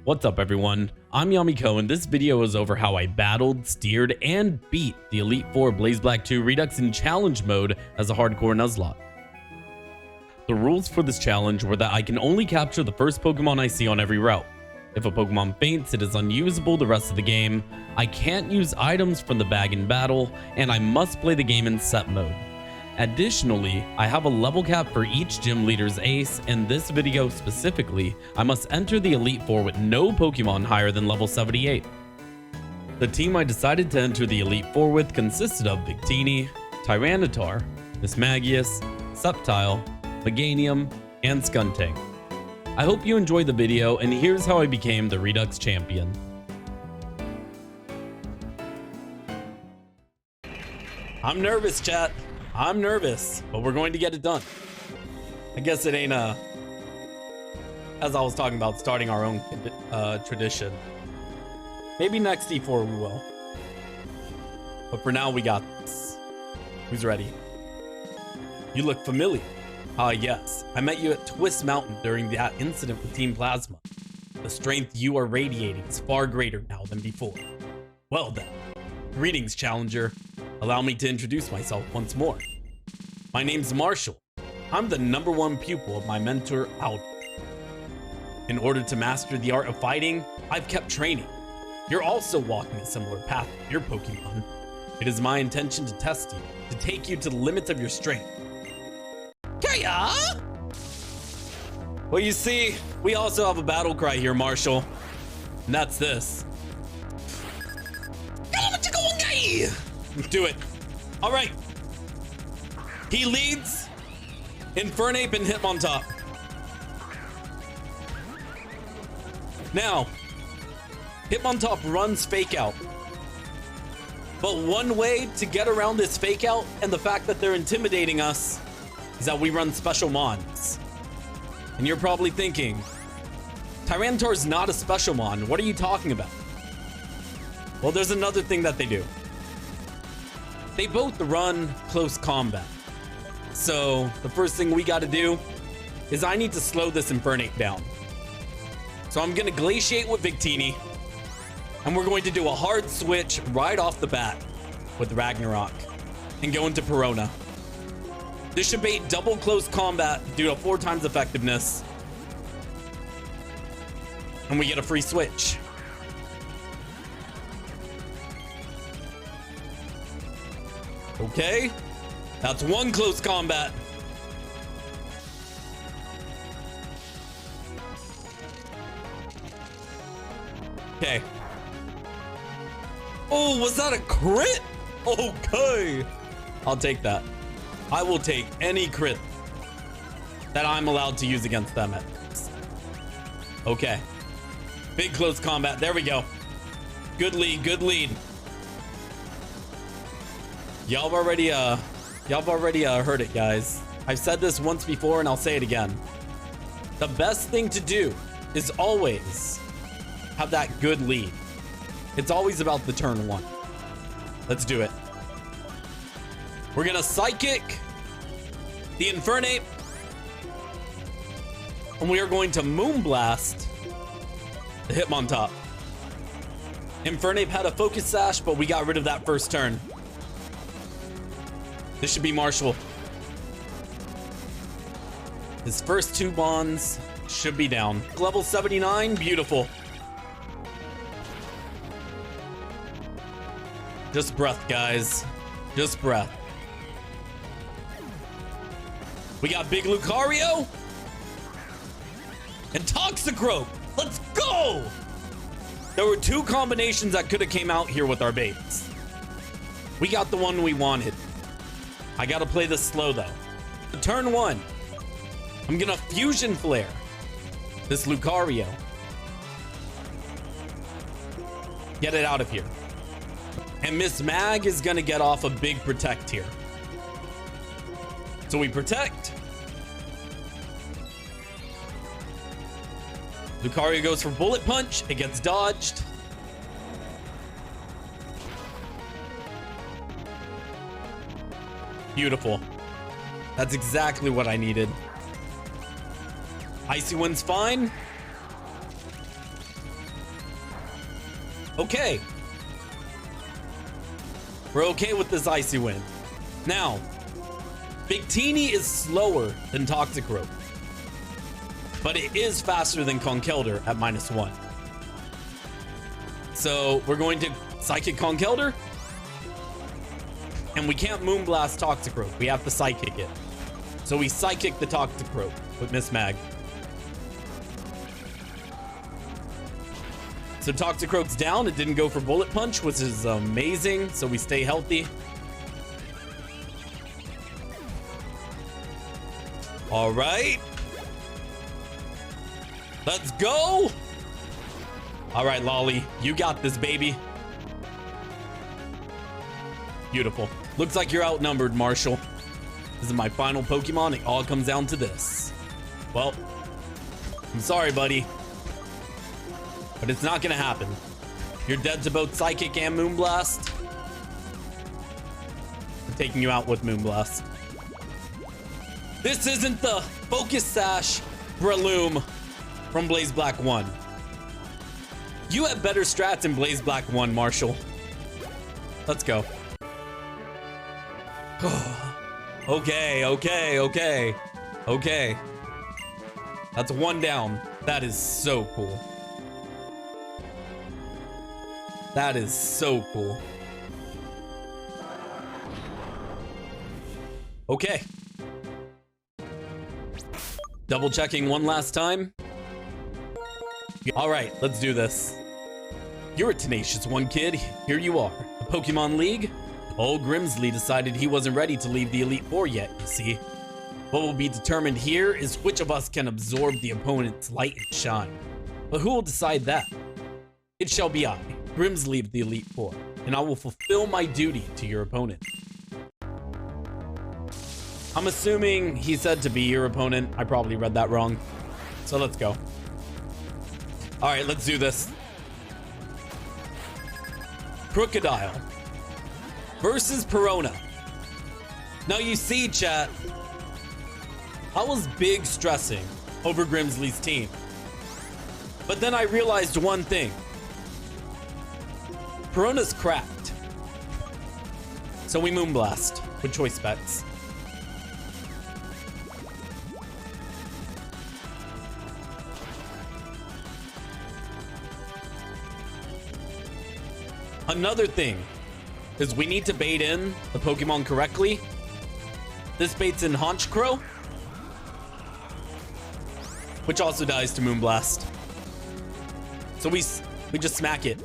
What's up everyone, I'm YamiK0h and this video is over how I battled, steered, and beat the Elite Four Blaze Black 2 Redux in challenge mode as a hardcore Nuzlocke. The rules for this challenge were that I can only capture the first Pokemon I see on every route. If a Pokemon faints, it is unusable the rest of the game, I can't use items from the bag in battle, and I must play the game in set mode. Additionally, I have a level cap for each gym leader's ace. In this video specifically, I must enter the Elite Four with no Pokemon higher than level 78. The team I decided to enter the Elite Four with consisted of Victini, Tyranitar, Mismagius, Sceptile, Meganium, and Skuntank. I hope you enjoyed the video, and here's how I became the Redux champion. I'm nervous, chat. I'm nervous, but we're going to get it done. I guess it ain't as I was talking about starting our own tradition. Maybe next E4 we will. But for now, we got this. Who's ready? You look familiar. Ah, yes. I met you at Twist Mountain during that incident with Team Plasma. The strength you are radiating is far greater now than before. Well then. Greetings, Challenger. Allow me to introduce myself once more. My name's Marshall. I'm the #1 pupil of my mentor, Albert. In order to master the art of fighting, I've kept training. You're also walking a similar path with your Pokemon. It is my intention to test you, to take you to the limits of your strength. Kaya! Well, you see, we also have a battle cry here, Marshall. And that's this. Do it. All right. He leads. Infernape and Hitmontop. Now, Hitmontop runs Fake Out. But one way to get around this Fake Out and the fact that they're intimidating us is that we run Special Mons. And you're probably thinking, Tyranitar's not a Special Mon. What are you talking about? Well, there's another thing that they do. They both run close combat. So the first thing we got to do is I need to slow this Infernape down. So I'm going to Glaciate with Victini. And we're going to do a hard switch right off the bat with Ragnarok and go into Perona. This should bait double close combat due to 4 times effectiveness. And we get a free switch. Okay, that's 1 close combat. Okay. Oh, was that a crit? Okay. I'll take that. I will take any crit that I'm allowed to use against them at least. Okay. Big close combat. There we go. Good lead, good lead. Y'all have already heard it, guys. I've said this once before and I'll say it again. The best thing to do is always have that good lead. It's always about the turn 1. Let's do it. We're gonna Psychic the Infernape. And we are going to Moonblast the Hitmontop. Infernape had a Focus Sash, but we got rid of that first turn. This should be Marshall. His first 2 bonds should be down. Level 79, beautiful. Just breath, guys. Just breath. We got Big Lucario and Toxicroak. Let's go! There were 2 combinations that could have came out here with our baits. We got the one we wanted. I gotta play this slow though. Turn 1. I'm gonna Fusion Flare this Lucario. Get it out of here. And Miss Mag is gonna get off a big Protect here. So we Protect. Lucario goes for Bullet Punch. It gets dodged. Beautiful. That's exactly what I needed. Icy Wind's fine. Okay. We're okay with this Icy Wind. Now, Victini is slower than Toxic Rope, but it is faster than Conkeldurr at -1. So we're going to Psychic Conkeldurr, and we can't Moonblast Toxic Rope. We have to Psychic it. So we Psychic the Toxic Rope with Miss Mag. So Toxic Rope's down. It didn't go for Bullet Punch, which is amazing. So we stay healthy. All right. Let's go. All right, Lolly, you got this, baby. Beautiful. Looks like you're outnumbered, Marshall. This is my final Pokemon. It all comes down to this. Well, I'm sorry, buddy, but it's not gonna happen. You're dead to both Psychic and Moonblast. I'm taking you out with Moonblast. This isn't the Focus Sash Breloom from Blaze Black 1. You have better strats in Blaze Black 1, Marshall. Let's go. Okay. That's one down. That is so cool. That is so cool. Okay. Double checking one last time. All right, let's do this. You're a tenacious one, kid. Here you are. The Pokemon League? Old Grimsley decided he wasn't ready to leave the Elite Four yet, you see. What will be determined here is which of us can absorb the opponent's light and shine. But who will decide that? It shall be I, Grimsley of the Elite Four, and I will fulfill my duty to your opponent. I'm assuming he said to be your opponent. I probably read that wrong. So let's go. All right, let's do this. Crocodile versus Perona. Now you see, chat, I was big stressing over Grimsley's team. But then I realized one thing. Perona's cracked. So we Moonblast with choice specs. Another thing is we need to bait in the Pokemon correctly. This baits in HardCore, which also dies to Moonblast. So we just smack it.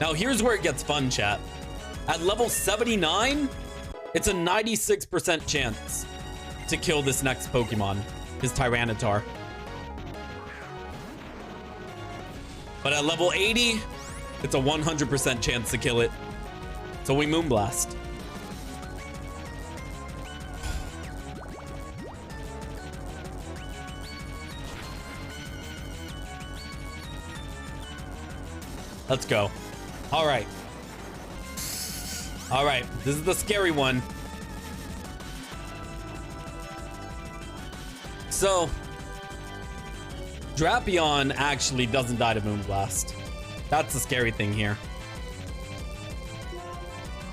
Now here's where it gets fun, chat. At level 79, it's a 96% chance to kill this next Pokemon, his Tyranitar. But at level 80, it's a 100% chance to kill it. So we Moonblast. Let's go. All right. All right, this is the scary one. So, Drapion actually doesn't die to Moonblast. That's the scary thing here.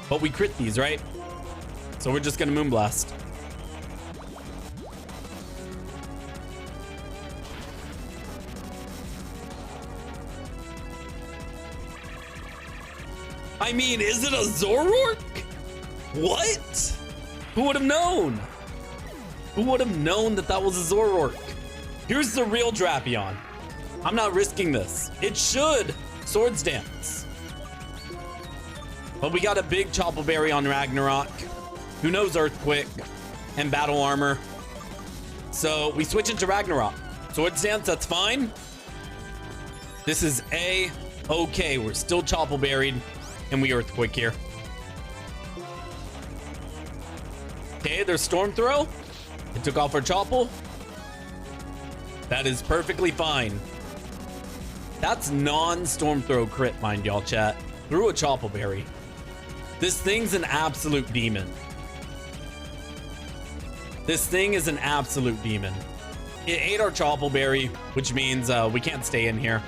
But we crit these, right? So we're just gonna Moonblast. I mean, is it a Zoroark? What? Who would have known? Who would have known that that was a Zoroark? Here's the real Drapion. I'm not risking this. It should Swords Dance. But we got a big Chople Berry on Ragnarok. Who knows Earthquake and Battle Armor. So we switch into Ragnarok. Swords Dance, that's fine. This is A-okay. We're still Chople Berried. And we Earthquake here. Okay, there's Storm Throw. It took off our Chople. That is perfectly fine. That's non-Storm Throw crit, mind y'all, chat. Through a Chople Berry. This thing's an absolute demon. This thing is an absolute demon. It ate our Choppleberry, which means we can't stay in here.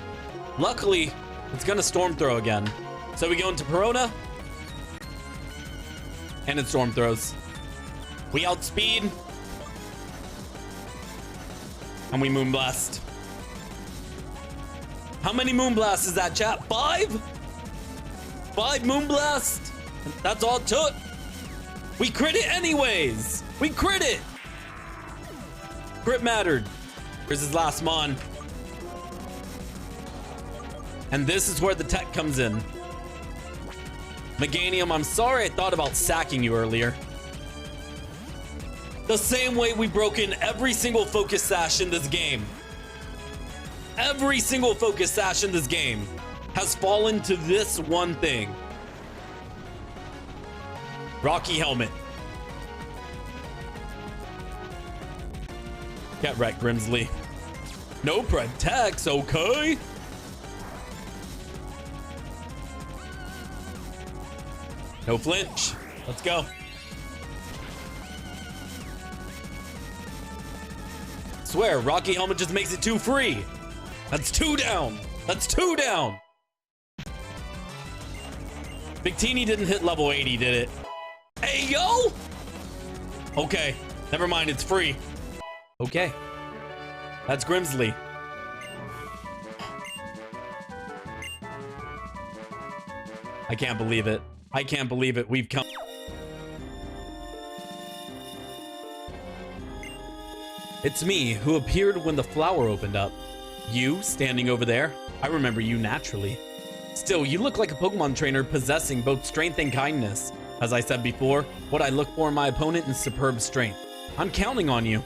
Luckily, it's gonna Storm Throw again. So we go into Perona, and it Storm Throws. We outspeed, and we Moonblast. How many Moonblasts is that, chat? 5? 5 Moonblast? That's all it took. We crit it anyways. We crit it. Crit mattered. Here's his last mon. And this is where the tech comes in. Meganium, I'm sorry I thought about sacking you earlier. The same way we broke in every single focus sash in this game. Every single focus sash in this game has fallen to this one thing. Rocky Helmet. Get wrecked, Grimsley. No protects, okay? No flinch. Let's go. Swear, Rocky Helmet just makes it 2 free. That's 2 down. That's 2 down. Victini didn't hit level 80, did it? Hey, yo! Okay, never mind, it's free. Okay. That's Grimsley. I can't believe it. I can't believe it. We've come. It's me who appeared when the flower opened up. You standing over there? I remember you naturally. Still, you look like a Pokemon trainer possessing both strength and kindness. As I said before, what I look for in my opponent is superb strength. I'm counting on you.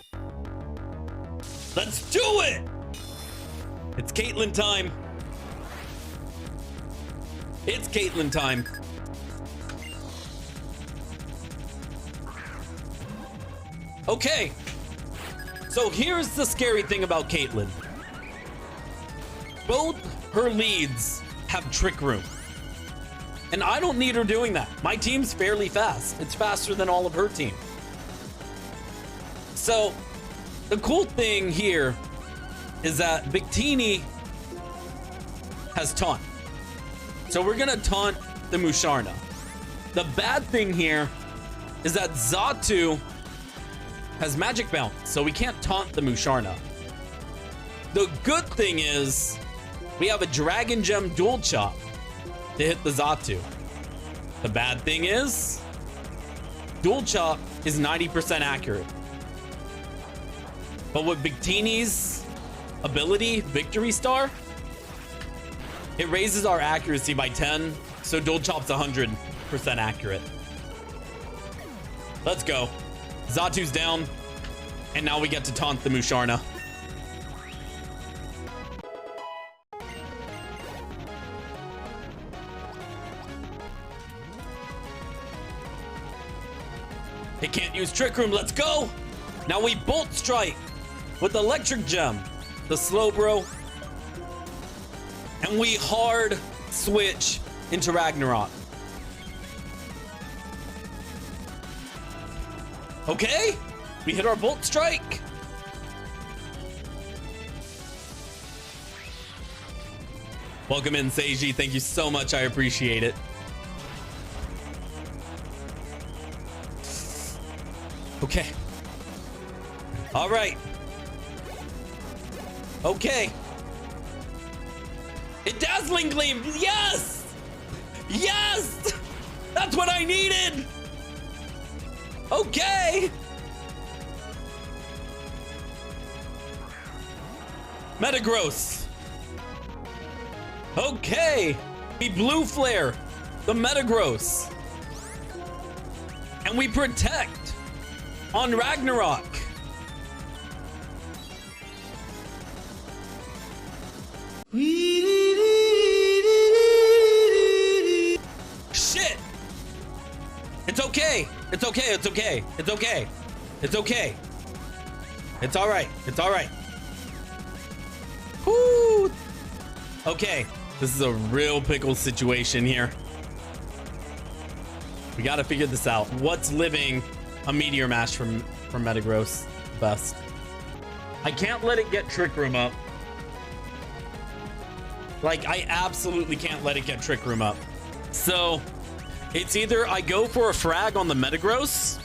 Let's do it! It's Caitlyn time. It's Caitlyn time. Okay. So here's the scary thing about Caitlyn. Both her leads have Trick Room. And I don't need her doing that. My team's fairly fast. It's faster than all of her team. So the cool thing here is that Victini has Taunt. So we're gonna taunt the Musharna. The bad thing here is that Xatu has Magic Bounce, so we can't taunt the Musharna. The good thing is we have a Dragon Gem Dual Chop to hit the Xatu. The bad thing is Dual Chop is 90% accurate. But with Victini's ability, Victory Star, it raises our accuracy by 10, so Dual Chop's 100% accurate. Let's go. Xatu's down, and now we get to taunt the Musharna. It can't use Trick Room. Let's go. Now we Bolt Strike with Electric Gem, the Slowbro, and we hard switch into Ragnarok. Okay, we hit our Bolt Strike. Welcome in, Seiji. Thank you so much. I appreciate it. Okay. All right. Okay. It Dazzling Gleam. Yes! Yes! That's what I needed! Okay! Metagross. Okay! We Blue Flare the Metagross. And we Protect on Ragnarok. Shit! It's okay. It's okay. It's okay. It's okay. It's okay. It's all right. It's all right. Woo! Okay. This is a real pickle situation here. We got to figure this out. What's living a Meteor Mash from Metagross. Best. I can't let it get Trick Room up. Like, I absolutely can't let it get Trick Room up. So, it's either I go for a frag on the Metagross,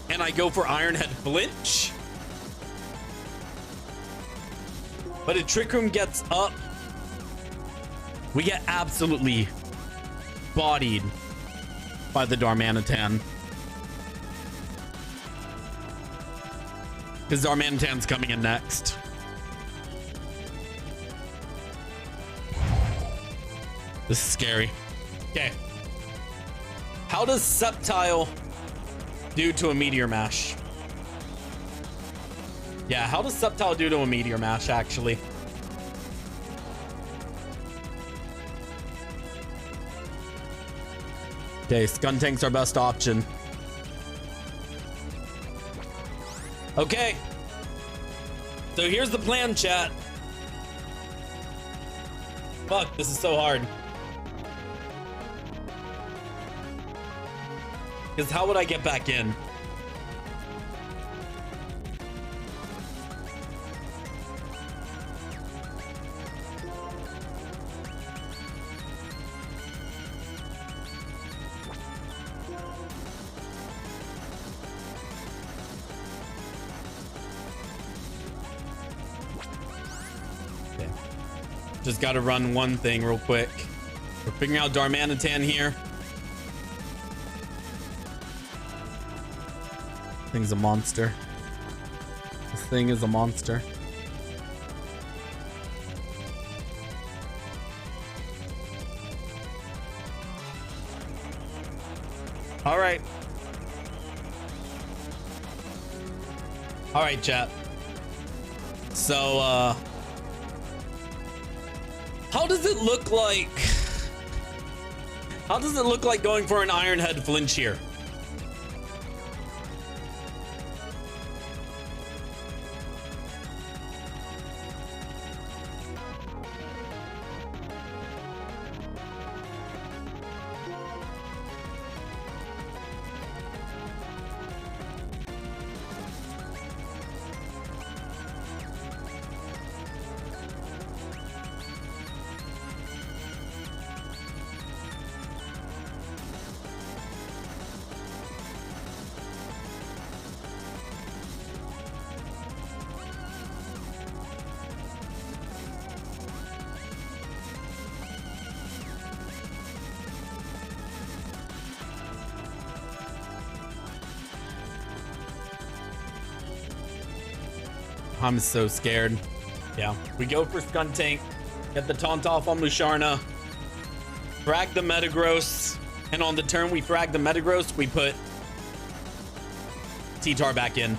and I go for Iron Head Flinch. But if Trick Room gets up, we get absolutely bodied by the Darmanitan. Because Darmanitan's coming in next. This is scary. Okay. How does Sceptile do to a Meteor Mash? Yeah, how does Sceptile do to a Meteor Mash, actually? Okay, Skuntank's our best option. Okay. So here's the plan, chat. Fuck, this is so hard. Because how would I get back in? Just got to run one thing real quick. We're figuring out Darmanitan here. Thing's a monster. This thing is a monster. All right. All right, chat. So, how does it look like? How does it look like going for an Iron Head Flinch here? I'm so scared. Yeah, we go for Skuntank, get the taunt off on Musharna, frag the Metagross, and on the turn we frag the Metagross, we put T-Tar back in.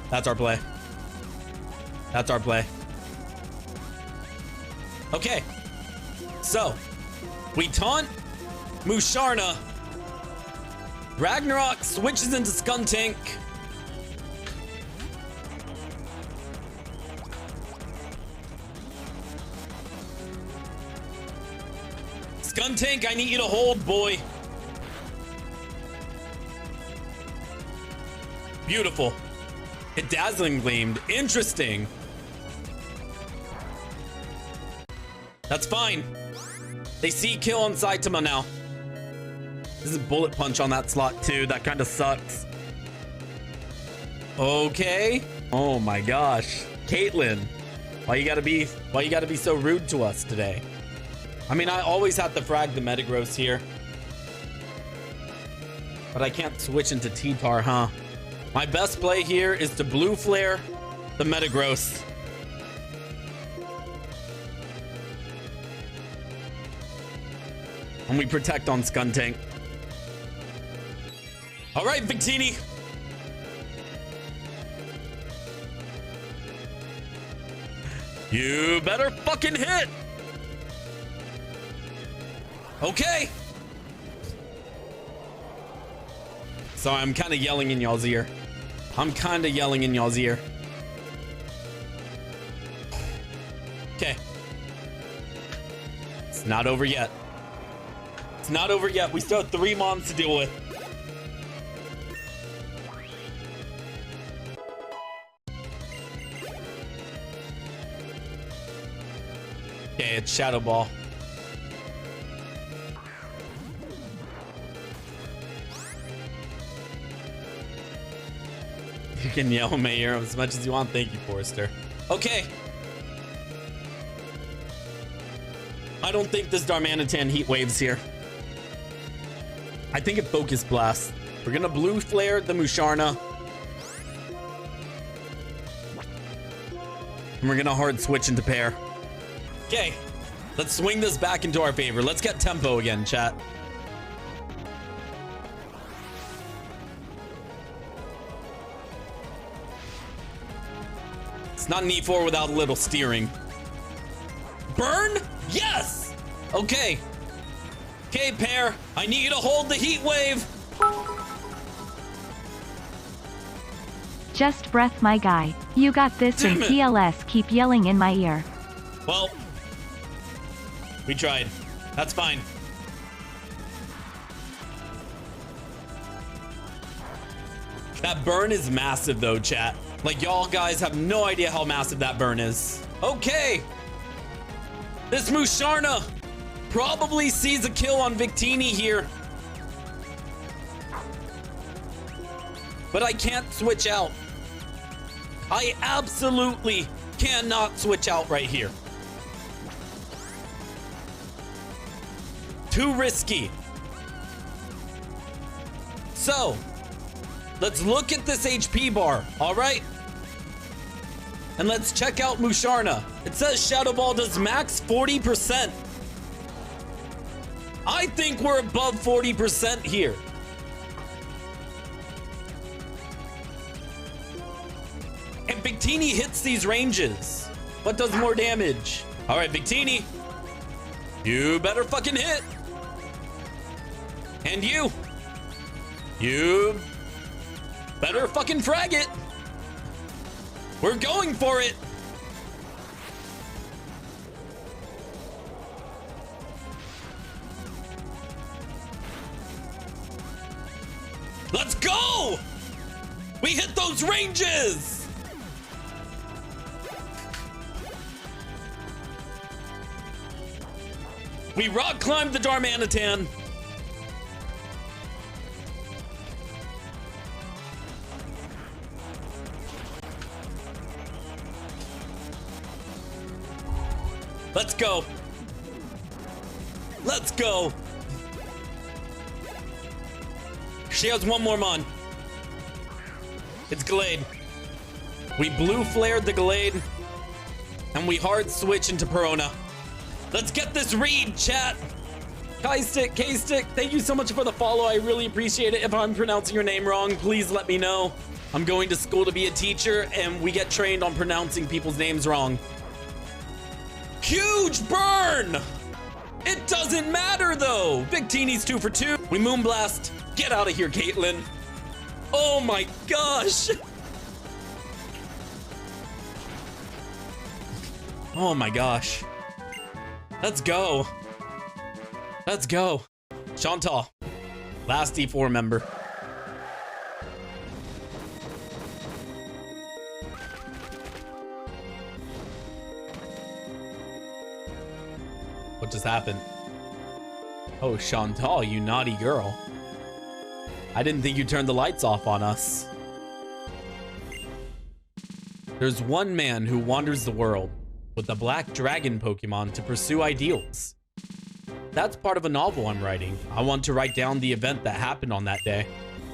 That's our play. That's our play. Okay, so we taunt Musharna. Ragnarok switches into Skuntank. Skuntank, I need you to hold, boy. Beautiful. It dazzling gleamed. Interesting. That's fine. They see kill on Saitama now. This is bullet punch on that slot too. That kind of sucks. Okay. Oh my gosh. Caitlyn, why you gotta be so rude to us today? I mean, I always have to frag the Metagross here. But I can't switch into T-Tar, huh? My best play here is to blue flare the Metagross. And we protect on Skuntank. All right, Victini. You better fucking hit. Okay. Sorry, I'm kind of yelling in y'all's ear. Okay. It's not over yet. It's not over yet. We still have 3 mons to deal with. Okay, it's Shadow Ball. You can yell in my ear as much as you want. Thank you, Forrester. Okay. I don't think this Darmanitan heat waves here. I think it Focus Blast. We're gonna Blue Flare the Musharna. And we're gonna hard switch into pair. Okay, let's swing this back into our favor. Let's get tempo again, chat. It's not an E4 without a little steering. Burn? Yes! Okay. Okay, pair. I need you to hold the heat wave. Just breath, my guy. You got this, and TLS keep yelling in my ear. Well, we tried. That's fine. That burn is massive though, chat. Like, y'all guys have no idea how massive that burn is. Okay. This Musharna probably sees a kill on Victini here. But I can't switch out. I absolutely cannot switch out right here. Too risky. So, let's look at this HP bar, all right? And let's check out Musharna. It says Shadow Ball does max 40%. I think we're above 40% here. And Victini hits these ranges. What does more damage? All right, Victini, you better fucking hit. And you better fucking frag it. We're going for it. Let's go. We hit those ranges. We rock climbed the Darmanitan. Let's go. Let's go. She has one more mon. It's Glade. We blue flared the Glade and we hard switch into Perona. Let's get this read, chat. K-Stick, thank you so much for the follow. I really appreciate it. If I'm pronouncing your name wrong, please let me know. I'm going to school to be a teacher and we get trained on pronouncing people's names wrong. Huge burn! It doesn't matter though. Victini's 2 for 2. We Moonblast. Get out of here, Caitlyn. Oh my gosh. Oh my gosh. Let's go. Let's go. Chantal, last D4 member. What just happened? Oh, Chantal, you naughty girl. I didn't think you turned the lights off on us. There's one man who wanders the world with a black dragon Pokemon to pursue ideals. That's part of a novel I'm writing. I want to write down the event that happened on that day.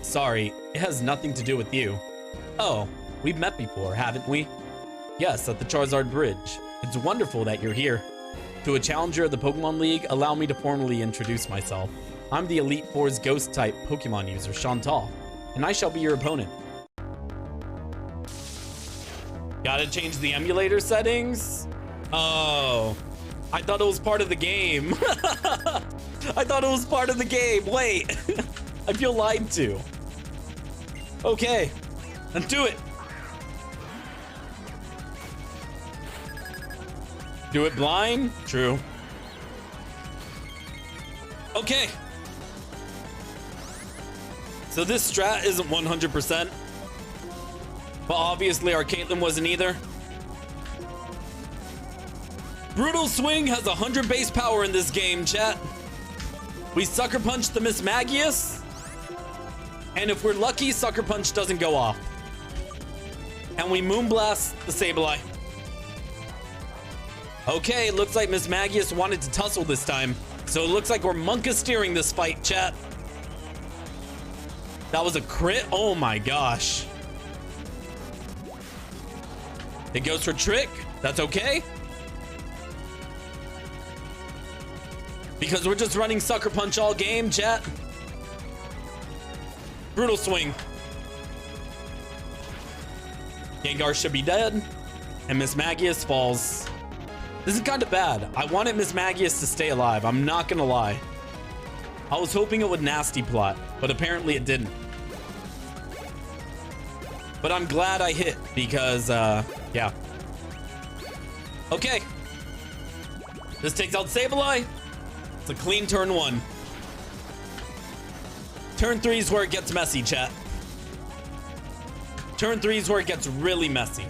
Sorry, it has nothing to do with you. Oh, we've met before, haven't we? Yes, at the Charizard Bridge. It's wonderful that you're here. To a challenger of the Pokemon League, allow me to formally introduce myself. I'm the Elite Four's Ghost-type Pokemon user, Chantal, and I shall be your opponent. Gotta change the emulator settings? Oh, I thought it was part of the game. I thought it was part of the game. Wait, I feel lied to. Okay, let's do it. Do it blind? True. Okay. So this strat isn't 100%. But obviously our Caitlyn wasn't either. Brutal Swing has 100 base power in this game, chat. We Sucker Punch the Miss Magius. And if we're lucky, Sucker Punch doesn't go off. And we Moonblast the Sableye. Okay, it looks like Miss Magius wanted to tussle this time. So it looks like we're Monka-steering this fight, chat. That was a crit? Oh my gosh. It goes for Trick. That's okay. Because we're just running Sucker Punch all game, chat. Brutal Swing. Gengar should be dead. And Miss Magius falls. This is kind of bad. I wanted Miss Magius to stay alive. I'm not gonna lie. I was hoping it would nasty plot, but apparently it didn't. But I'm glad I hit because, yeah. Okay. This takes out Sableye. It's a clean turn 1. Turn 3 is where it gets messy, chat. Turn 3 is where it gets really messy.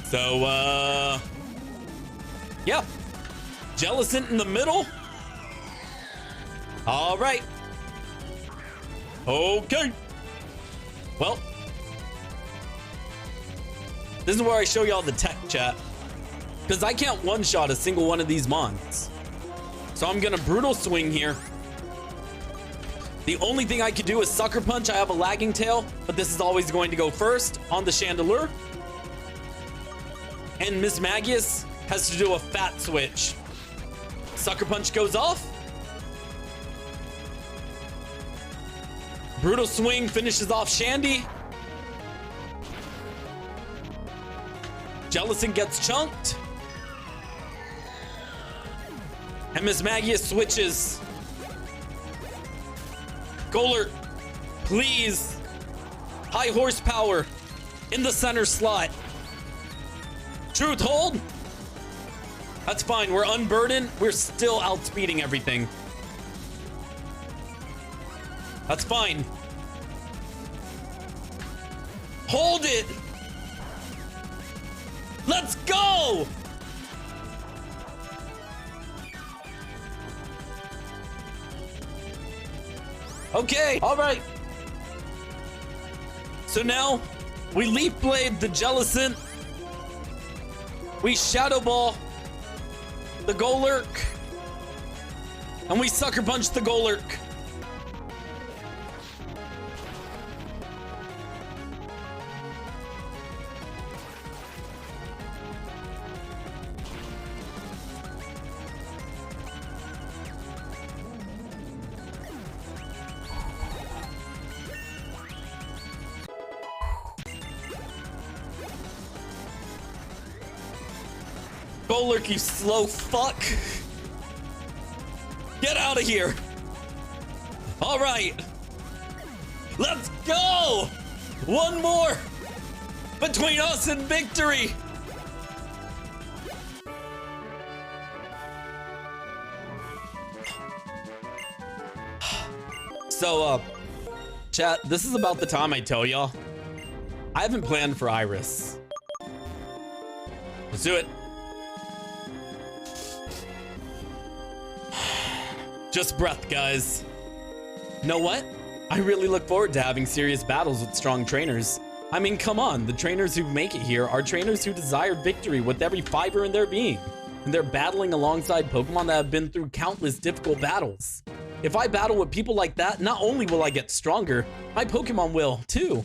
So, yeah. Jellicent in the middle. All right. Okay. Well, this is where I show y'all the tech, chat. Because I can't one-shot a single one of these mons. So I'm going to Brutal Swing here. The only thing I could do is Sucker Punch. I have a lagging tail, but this is always going to go first on the Chandelure. And Miss Magius has to do a fat switch. Sucker Punch goes off. Brutal Swing finishes off Shandy. Jellicent gets chunked. And Miss Magius switches. Golurt, please. High horsepower in the center slot. Truth hold. That's fine. We're unburdened. We're still outspeeding everything. That's fine. Hold it. Let's go. Okay. All right. So now we Leaf Blade the Jellicent. We Shadow Ball the Golurk. And we Sucker Punch the Golurk. Golurk, you slow fuck. Get out of here. All right. Let's go. One more between us and victory. So, chat, this is about the time I tell y'all. I haven't planned for Iris. Let's do it. Just breath, guys. Know what? I really look forward to having serious battles with strong trainers. I mean, come on, the trainers who make it here are trainers who desire victory with every fiber in their being. And they're battling alongside Pokemon that have been through countless difficult battles. If I battle with people like that, not only will I get stronger, my Pokemon will too.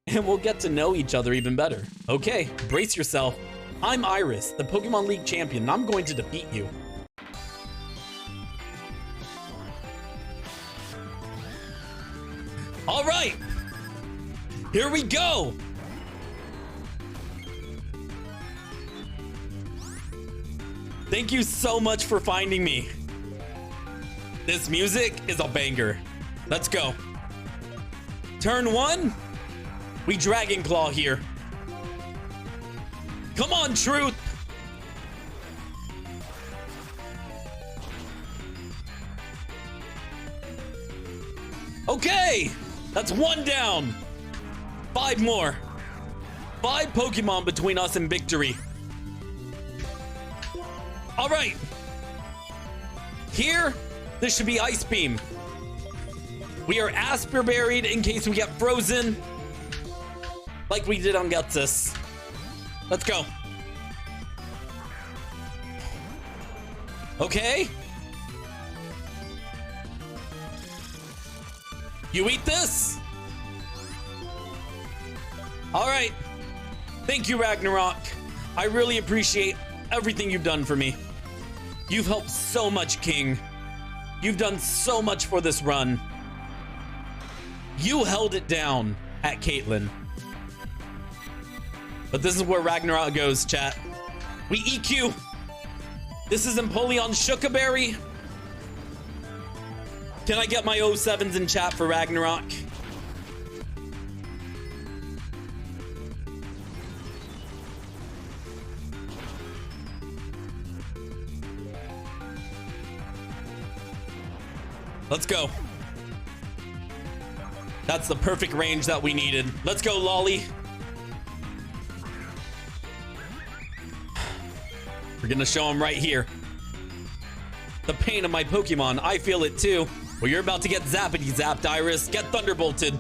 And we'll get to know each other even better. Okay, brace yourself. I'm Iris, the Pokemon League champion, and I'm going to defeat you. All right, here we go. Thank you so much for finding me. This music is a banger. Let's go. Turn 1, we Dragon Claw here. Come on, Truth. Okay, that's 1 down. 5 more. 5 Pokemon between us and victory. All right. Here, this should be Ice Beam. We are Asper Buried in case we get frozen. Like we did on Gutsus. Let's go. Okay. You eat this? All right. Thank you, Ragnarok. I really appreciate everything you've done for me. You've helped so much, King. You've done so much for this run. You held it down at Caitlyn. But this is where Ragnarok goes, chat. We EQ. This is Empoleon Shukaberry. Can I get my 07s in chat for Ragnarok? Let's go. That's the perfect range that we needed. Let's go, Lolly. We're gonna show him right here. The pain of my Pokemon. I feel it too. Well, you're about to get zappity zapped, Iris. Get thunderbolted.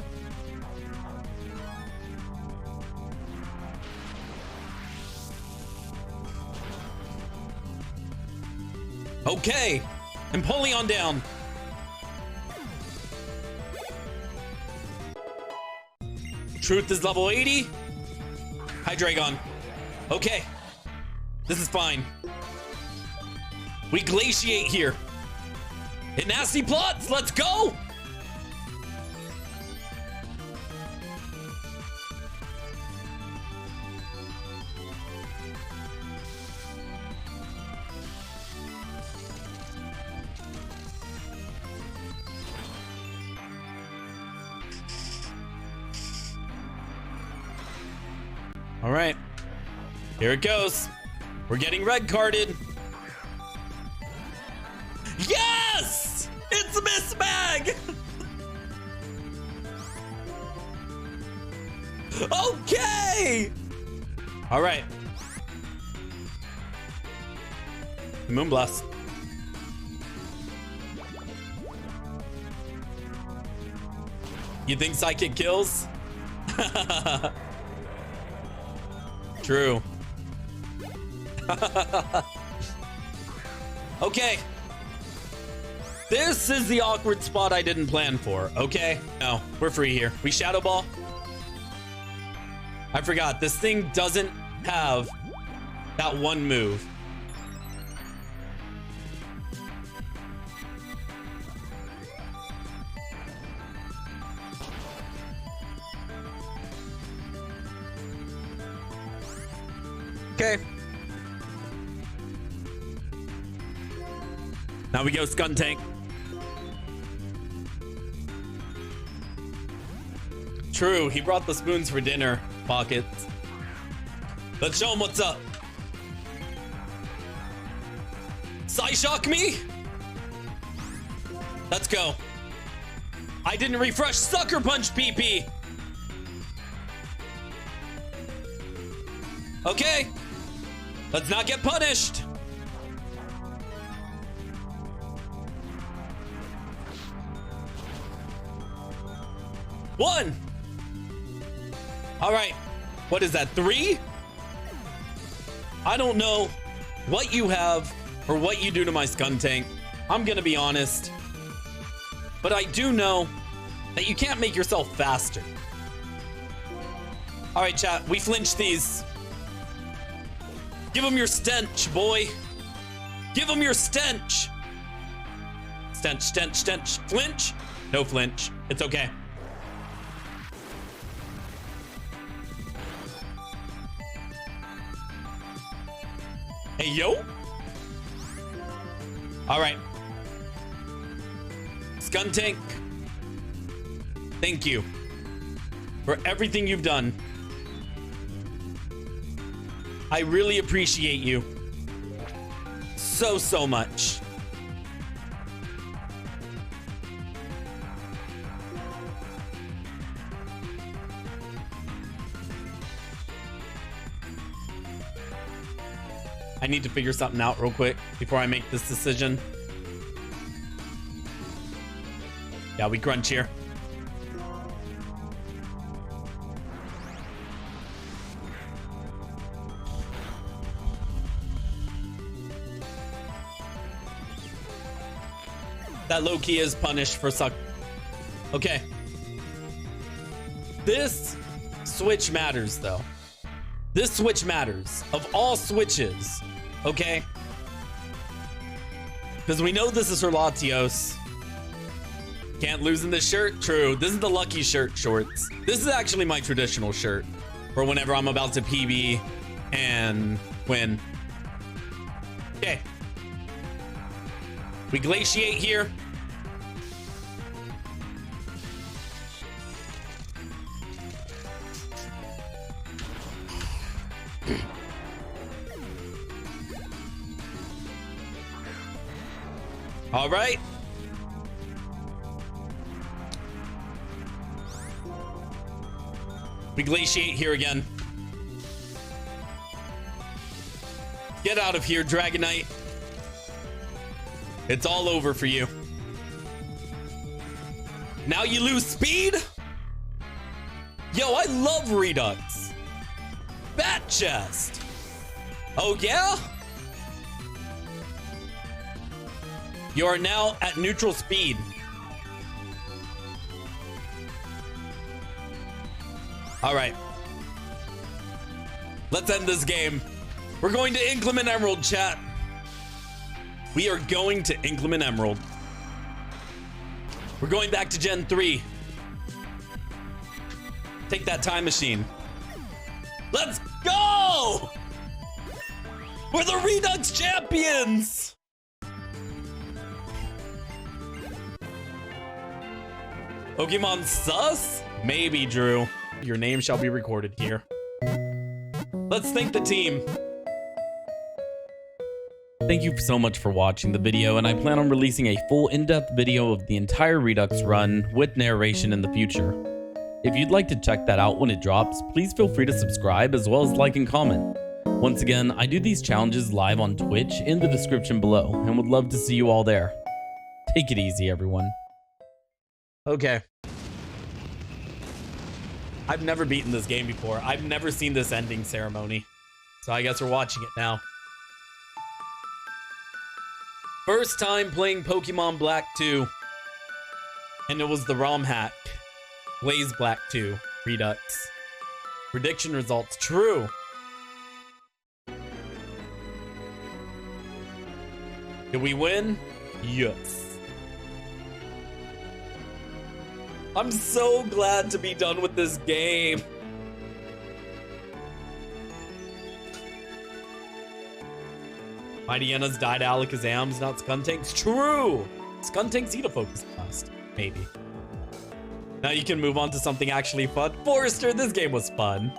Okay. Empoleon down. Truth is level 80. Hydreigon. Okay. This is fine. We glaciate here. Hit nasty plots. Let's go. All right. Here it goes. We're getting red carded. Yes! It's Miss Mag! Okay! All right. Moonblast. You think Psychic kills? True. Okay. This is the awkward spot I didn't plan for, okay? No, we're free here. We Shadow Ball. I forgot, this thing doesn't have that one move. Okay. Now we go Skuntank. True, he brought the spoons for dinner, Pockets. Let's show him what's up. Psyshock me? Let's go. I didn't refresh Sucker Punch PP. Okay. Let's not get punished. One. All right. What is that? 3? I don't know what you have or what you do to my Skuntank. I'm gonna be honest. But I do know that you can't make yourself faster. All right, chat. We flinch these. Give him your stench, boy. Give him your stench. Stench, stench, stench. Flinch? No flinch. It's okay. Hey, yo. All right. Skuntank, thank you for everything you've done. I really appreciate you so much. I need to figure something out real quick before I make this decision. Yeah, we crunch here. That low-key is punished for suck. Okay. This switch matters, though. This switch matters. Of all switches, okay? Because we know this is her Latios. Can't lose in this shirt? True. This is the lucky shirt shorts. This is actually my traditional shirt for whenever I'm about to PB and win. Okay. We glaciate here. All right. We glaciate here again. Get out of here, Dragonite. It's all over for you. Now you lose speed? Yo, I love Redux. Bat chest. Oh, yeah? You are now at neutral speed. All right. Let's end this game. We're going to Inclement Emerald, chat. We are going to Inclement Emerald. We're going back to Gen 3. Take that time machine. Let's go! We're the Redux champions! Pokemon sus? Maybe, Drew. Your name shall be recorded here. Let's thank the team. Thank you so much for watching the video, and I plan on releasing a full in-depth video of the entire Redux run with narration in the future. If you'd like to check that out when it drops, please feel free to subscribe as well as like and comment. Once again, I do these challenges live on Twitch in the description below, and would love to see you all there. Take it easy, everyone. Okay. I've never beaten this game before. I've never seen this ending ceremony. So I guess we're watching it now. First time playing Pokemon Black 2. And it was the ROMHack. Blaze Black 2. Redux. Prediction results true. Did we win? Yes. I'm so glad to be done with this game. Mightyena's died Alakazam's, not Skuntank's. True! Skuntank's eat a focus blast. Maybe. Now you can move on to something actually fun. Forrester, this game was fun.